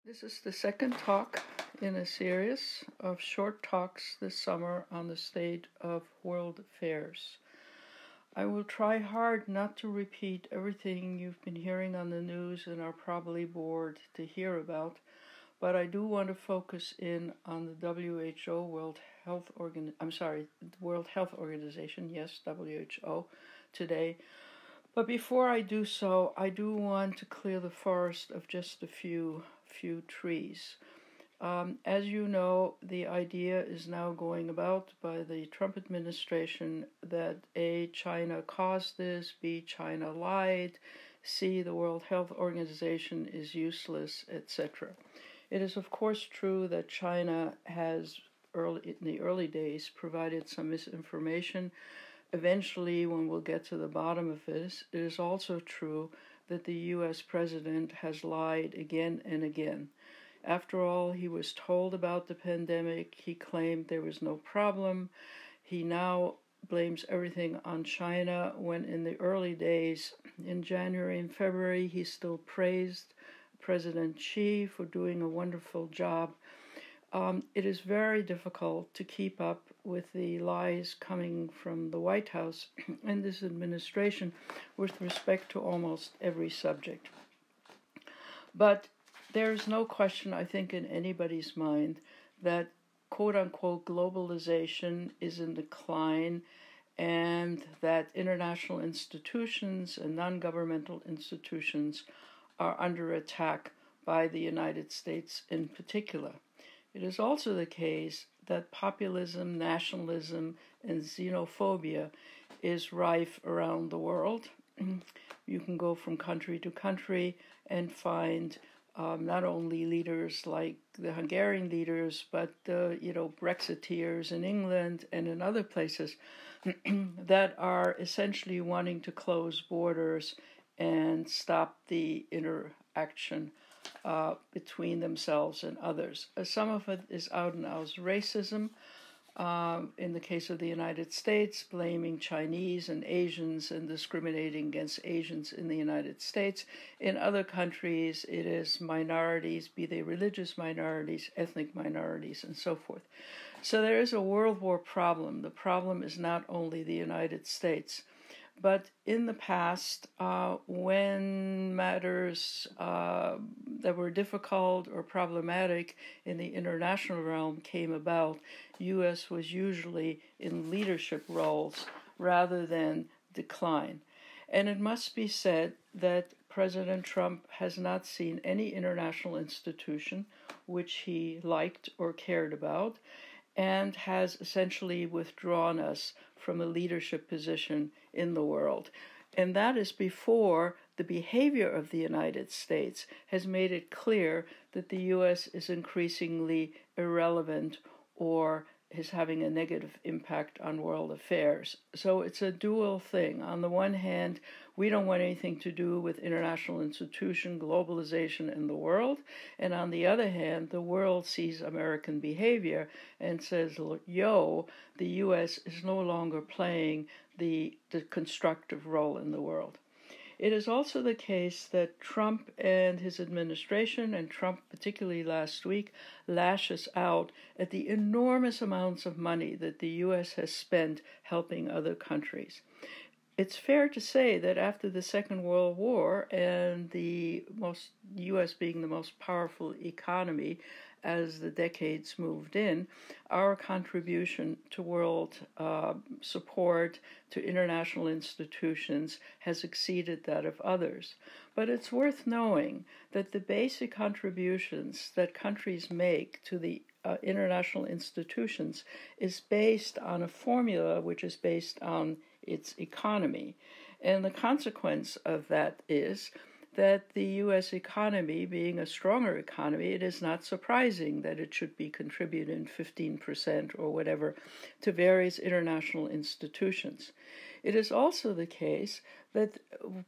This is the second talk in a series of short talks this summer on the state of world affairs. I will try hard not to repeat everything you've been hearing on the news and are probably bored to hear about, but I do want to focus in on the WHO, World Health Organization, yes, WHO, today. But before I do so, I do want to clear the forest of just a few trees. As you know, the idea is now going about by the Trump administration that A, China caused this, B, China lied, C, the World Health Organization is useless, etc. It is of course true that China has, in the early days, provided some misinformation. Eventually, when we'll get to the bottom of this, it is also true that the U.S. president has lied again and again. After all, he was told about the pandemic. He claimed there was no problem. He now blames everything on China, when in the early days, in January and February, he still praised President Xi for doing a wonderful job. It is very difficult to keep up with the lies coming from the White House and this administration with respect to almost every subject. But there is no question, I think, in anybody's mind that quote-unquote globalization is in decline and that international institutions and non-governmental institutions are under attack by the United States in particular. It is also the case that populism, nationalism, and xenophobia is rife around the world. You can go from country to country and find not only leaders like the Hungarian leaders, but Brexiteers in England and in other places that are essentially wanting to close borders and stop the interaction between themselves and others. Some of it is out and out racism. In the case of the United States, blaming Chinese and Asians and discriminating against Asians in the United States. In other countries, it is minorities, be they religious minorities, ethnic minorities, and so forth. So there is a world war problem. The problem is not only the United States. But in the past, when matters that were difficult or problematic in the international realm came about, U.S. was usually in leadership roles rather than decline. And it must be said that President Trump has not seen any international institution which he liked or cared about, and has essentially withdrawn us from a leadership position in the world. And that is before the behavior of the United States has made it clear that the U.S. is increasingly irrelevant or is having a negative impact on world affairs. So it's a dual thing. On the one hand, we don't want anything to do with international institution, globalization in the world. And on the other hand, the world sees American behavior and says, yo, the U.S. is no longer playing the constructive role in the world. It is also the case that Trump and his administration, and Trump particularly last week, lashes out at the enormous amounts of money that the U.S. has spent helping other countries. It's fair to say that after the Second World War and the U.S. being the most powerful economy as the decades moved in, our contribution to world support to international institutions has exceeded that of others. But it's worth knowing that the basic contributions that countries make to the international institutions is based on a formula which is based on its economy. And the consequence of that is that the U.S. economy, being a stronger economy, it is not surprising that it should be contributing 15% or whatever to various international institutions. It is also the case that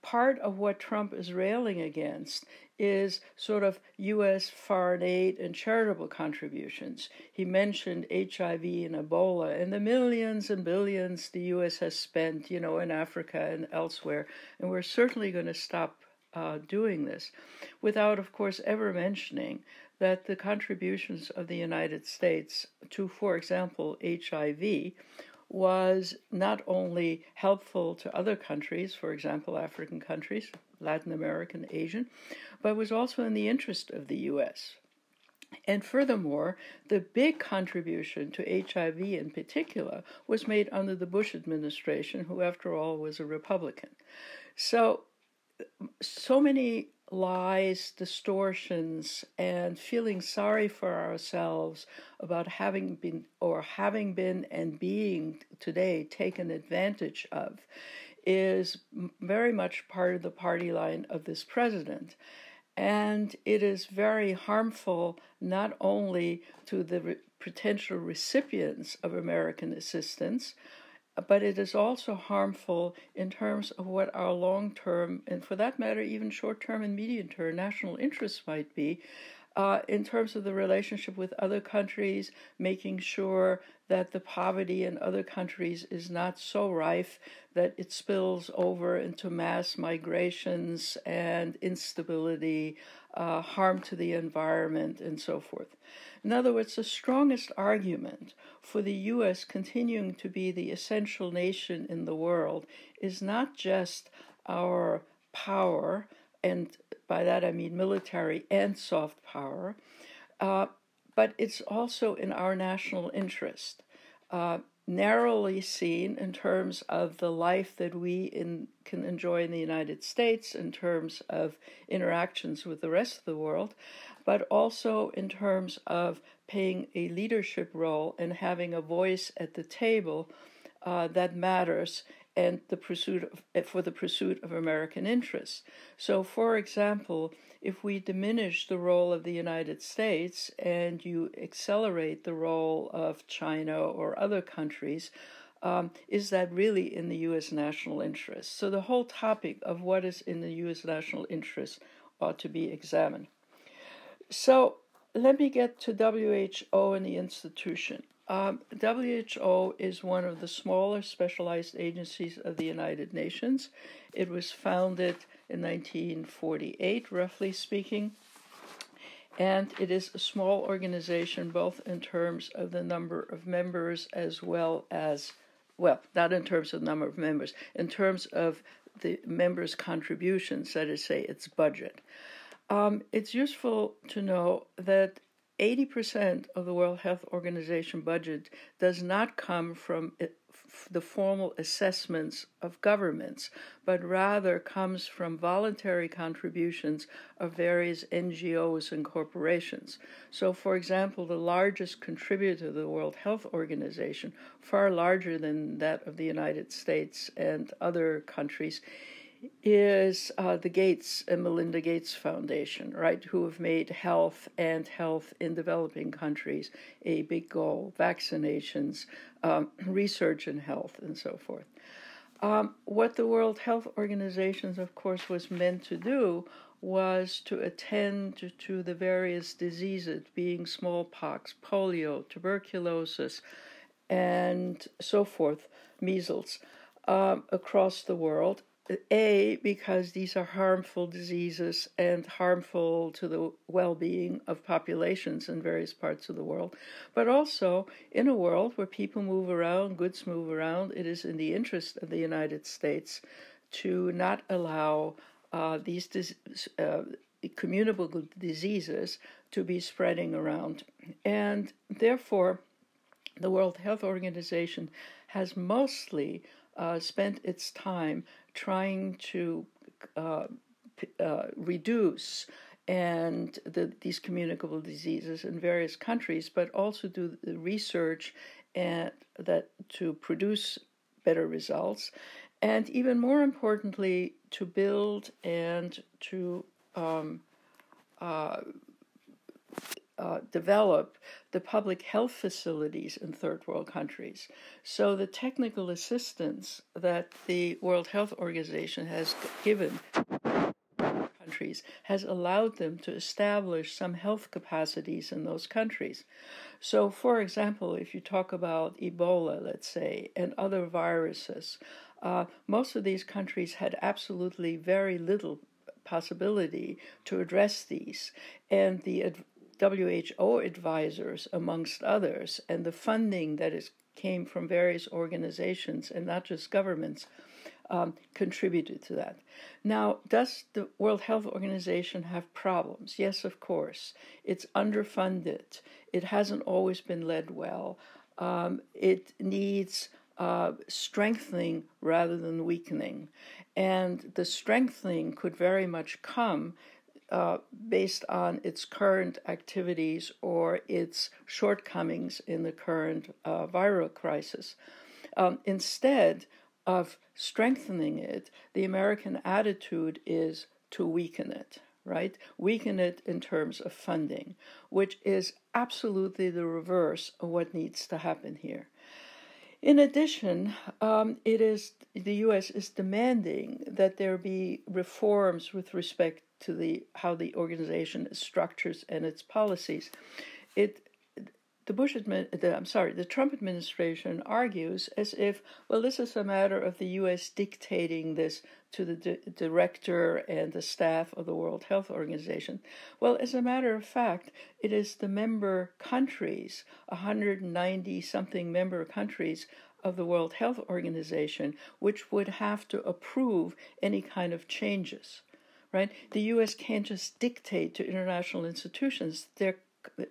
part of what Trump is railing against is sort of U.S. foreign aid and charitable contributions. He mentioned HIV and Ebola and the millions and billions the U.S. has spent, in Africa and elsewhere, and we're certainly going to stop doing this, without, of course, ever mentioning that the contributions of the United States to, for example, HIV was not only helpful to other countries, for example, African countries, Latin American, Asian, but was also in the interest of the U.S. And furthermore, the big contribution to HIV in particular was made under the Bush administration, who, after all, was a Republican. So many lies, distortions, and feeling sorry for ourselves about having been and being today taken advantage of is very much part of the party line of this president. And it is very harmful not only to the potential recipients of American assistance, but it is also harmful in terms of what our long-term, and for that matter, even short-term and medium-term national interests might be, in terms of the relationship with other countries, making sure that the poverty in other countries is not so rife that it spills over into mass migrations and instability, harm to the environment, and so forth. In other words, the strongest argument for the U.S. continuing to be the essential nation in the world is not just our power, and by that I mean military and soft power, but it's also in our national interest, narrowly seen in terms of the life that we can enjoy in the United States, in terms of interactions with the rest of the world, but also in terms of playing a leadership role and having a voice at the table that matters, and for the pursuit of American interests. So, for example, if we diminish the role of the United States and you accelerate the role of China or other countries, is that really in the U.S. national interest? So the whole topic of what is in the U.S. national interest ought to be examined. So let me get to WHO and the institution. WHO is one of the smaller specialized agencies of the United Nations. It was founded in 1948, roughly speaking, and it is a small organization both in terms of the number of members as well as, well, not in terms of the number of members, in terms of the members' contributions, that is, say, its budget. It's useful to know that 80% of the World Health Organization budget does not come from the formal assessments of governments, but rather comes from voluntary contributions of various NGOs and corporations. So, for example, the largest contributor to the World Health Organization, far larger than that of the United States and other countries, is the Gates and Melinda Gates Foundation, right, who have made health and health in developing countries a big goal, vaccinations, research in health, and so forth. What the World Health Organization, of course, was meant to do was to attend to the various diseases, being smallpox, polio, tuberculosis, and so forth, measles, across the world. Because these are harmful diseases and harmful to the well-being of populations in various parts of the world, but also in a world where people move around, goods move around, it is in the interest of the United States to not allow these communicable diseases to be spreading around. And therefore, the World Health Organization has mostly spent its time trying to reduce these communicable diseases in various countries, but also do the research to produce better results, and even more importantly, to build and to develop the public health facilities in third world countries. So the technical assistance that the World Health Organization has given countries has allowed them to establish some health capacities in those countries. So, for example, if you talk about Ebola, let's say, and other viruses, most of these countries had absolutely very little possibility to address these, and the WHO advisors, amongst others, and the funding that came from various organizations and not just governments, contributed to that. Now, does the World Health Organization have problems? Yes, of course. It's underfunded. It hasn't always been led well. It needs strengthening rather than weakening. And the strengthening could very much come based on its current activities or its shortcomings in the current viral crisis. Instead of strengthening it, the American attitude is to weaken it, right? Weaken it in terms of funding, which is absolutely the reverse of what needs to happen here. In addition, the U.S. is demanding that there be reforms with respect to how the organization structures and its policies. The Trump administration argues as if, well, this is a matter of the U.S. dictating this to the director and the staff of the World Health Organization. Well, as a matter of fact, it is the member countries, 190-something member countries of the World Health Organization, which would have to approve any kind of changes, right? The U.S. can't just dictate to international institutions. They're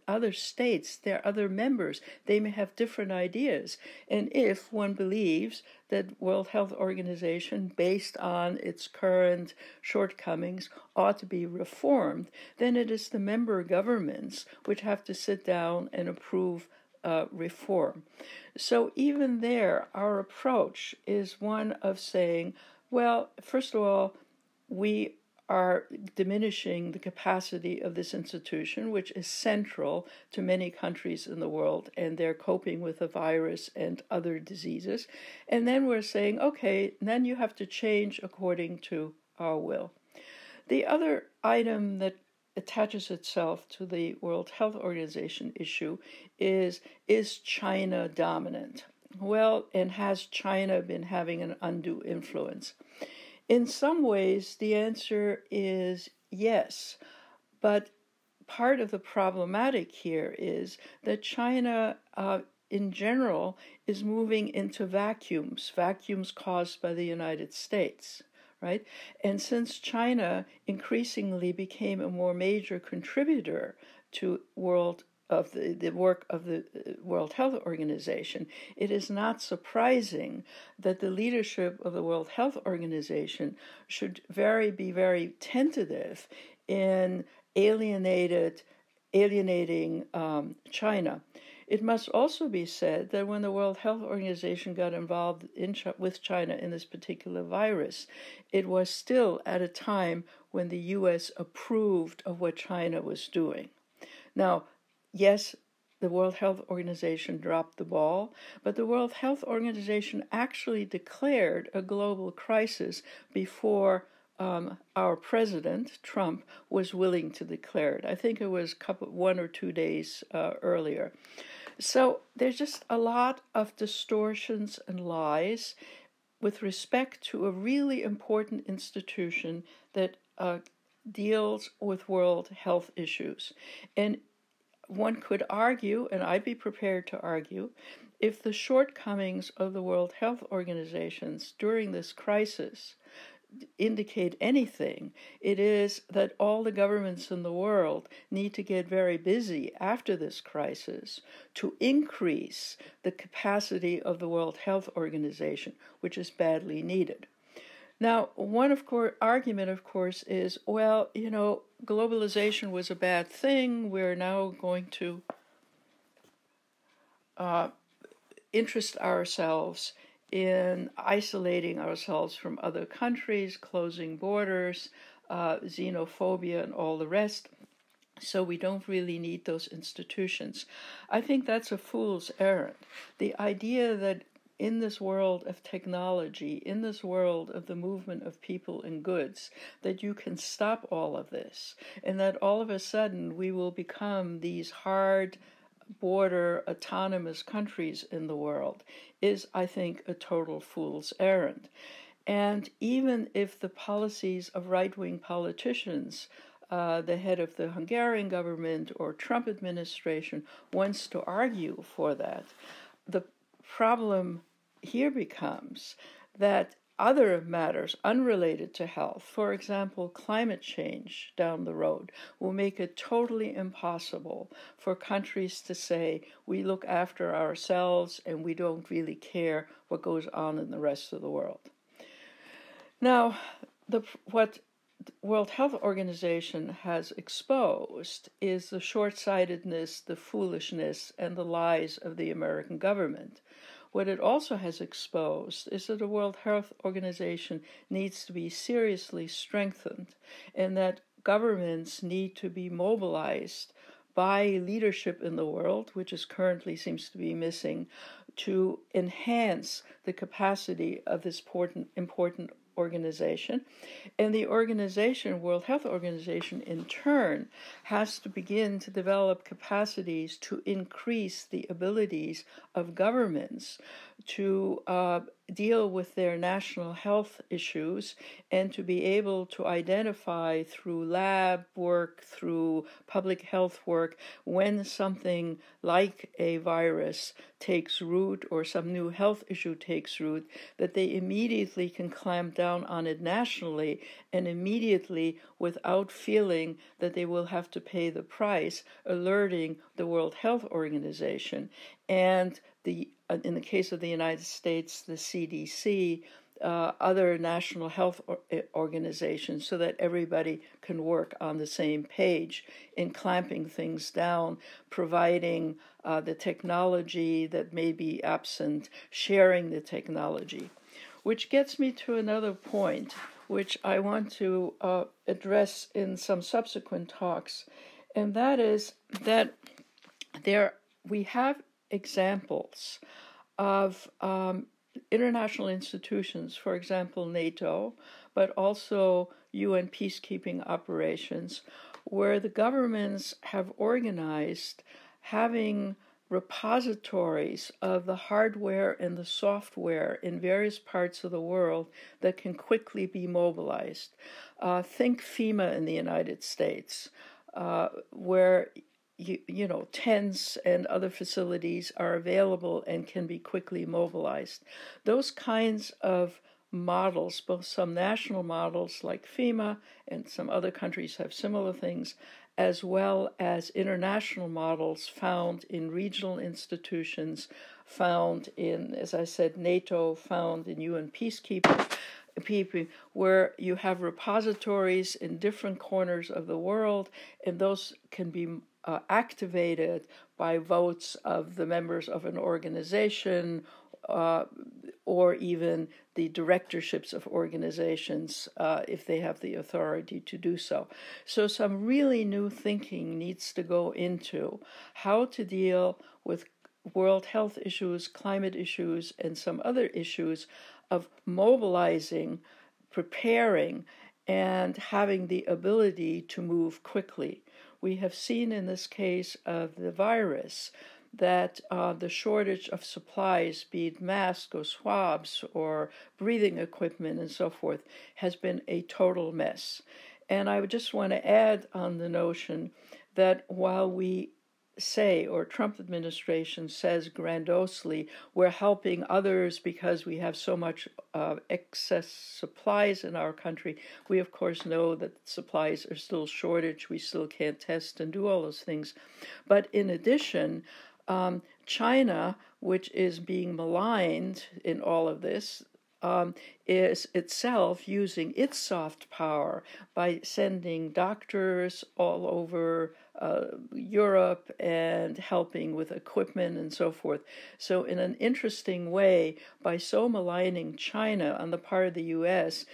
other states, there are other members, they may have different ideas. And if one believes that World Health Organization, based on its current shortcomings, ought to be reformed, then it is the member governments which have to sit down and approve reform. So even there, our approach is one of saying, well, first of all, we are diminishing the capacity of this institution, which is central to many countries in the world, and they're coping with the virus and other diseases. And then we're saying, okay, then you have to change according to our will. The other item that attaches itself to the World Health Organization issue is China dominant? Well, and has China been having an undue influence? In some ways, the answer is yes, but part of the problematic here is that China, in general, is moving into vacuums caused by the United States, right? And since China increasingly became a more major contributor to the work of the World Health Organization, it is not surprising that the leadership of the World Health Organization should be very tentative in alienating China. It must also be said that when the World Health Organization got involved with China in this particular virus, it was still at a time when the U.S. approved of what China was doing. Now, yes, the World Health Organization dropped the ball, but the World Health Organization actually declared a global crisis before our president, Trump, was willing to declare it. I think it was 1 or 2 days earlier. So there's just a lot of distortions and lies with respect to a really important institution that deals with world health issues. And one could argue, and I'd be prepared to argue, if the shortcomings of the World Health Organizations during this crisis indicate anything, it is that all the governments in the world need to get very busy after this crisis to increase the capacity of the World Health Organization, which is badly needed. Now, one argument, of course, is, well, globalization was a bad thing. We're now going to interest ourselves in isolating ourselves from other countries, closing borders, xenophobia, and all the rest. So we don't really need those institutions. I think that's a fool's errand. The idea that in this world of technology, in this world of the movement of people and goods, that you can stop all of this, and that all of a sudden we will become these hard border autonomous countries in the world is, I think, a total fool's errand. And even if the policies of right-wing politicians the head of the Hungarian government or Trump administration wants to argue for that. The problem here becomes that other matters unrelated to health, for example, climate change down the road, will make it totally impossible for countries to say, we look after ourselves and we don't really care what goes on in the rest of the world. Now, what the World Health Organization has exposed is the short-sightedness, the foolishness, and the lies of the American government. What it also has exposed is that the World Health Organization needs to be seriously strengthened, and that governments need to be mobilized by leadership in the world, which is currently seems to be missing, to enhance the capacity of this important organization. And the organization, World Health Organization, in turn, has to begin to develop capacities to increase the abilities of governments to deal with their national health issues and to be able to identify through lab work, through public health work, when something like a virus takes root or some new health issue takes root, that they immediately can clamp down on it nationally and immediately, without feeling that they will have to pay the price, alerting the World Health Organization. And in the case of the United States, the CDC, other national health organizations, so that everybody can work on the same page in clamping things down, providing the technology that may be absent, sharing the technology. Which gets me to another point, which I want to address in some subsequent talks, and that is that we have examples of international institutions, for example, NATO, but also UN peacekeeping operations, where the governments have organized having repositories of the hardware and the software in various parts of the world that can quickly be mobilized. Think FEMA in the United States, where tents and other facilities are available and can be quickly mobilized. Those kinds of models, both some national models like FEMA and some other countries have similar things, as well as international models found in regional institutions, found in, as I said, NATO, found in UN peacekeeping, where you have repositories in different corners of the world, and those can be activated by votes of the members of an organization or even the directorships of organizations if they have the authority to do so. So some really new thinking needs to go into how to deal with world health issues, climate issues, and some other issues of mobilizing, preparing, and having the ability to move quickly. We have seen in this case of the virus that the shortage of supplies, be it masks or swabs or breathing equipment and so forth, has been a total mess. And I would just want to add on the notion that while we say, or Trump administration says grandiosely, we're helping others because we have so much excess supplies in our country, we of course know that supplies are still shortage. We still can't test and do all those things. But in addition, China, which is being maligned in all of this, is itself using its soft power by sending doctors all over Europe and helping with equipment and so forth. So in an interesting way, by so maligning China on the part of the U.S.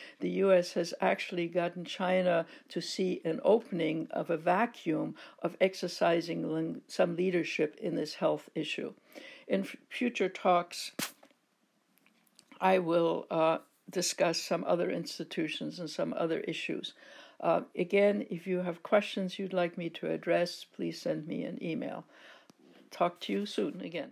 has actually gotten China to see an opening of a vacuum of exercising some leadership in this health issue. In future talks, I will discuss some other institutions and some other issues. Again, if you have questions you'd like me to address, please send me an email. Talk to you soon again.